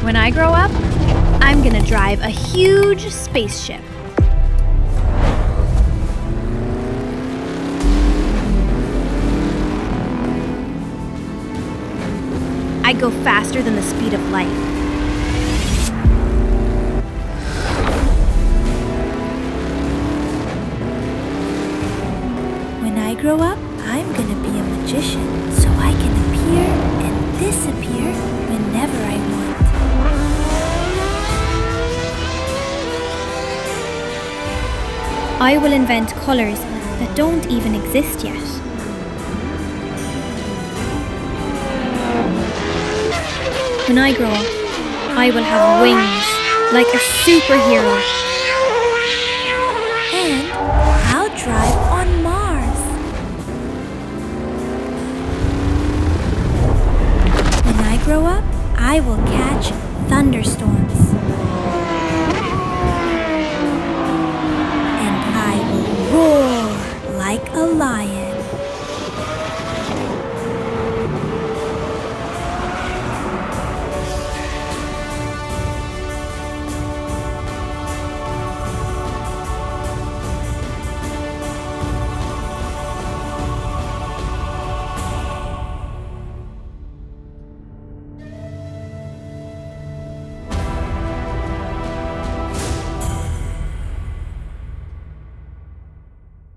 When I grow up, I'm gonna drive a huge spaceship. I'd go faster than the speed of light. When I grow up, I'm gonna be a magician, so I can appear and disappear whenever I want. I will invent colors that don't even exist yet. When I grow up, I will have wings like a superhero. And I'll drive on Mars. When I grow up, I will catch thunderstorms.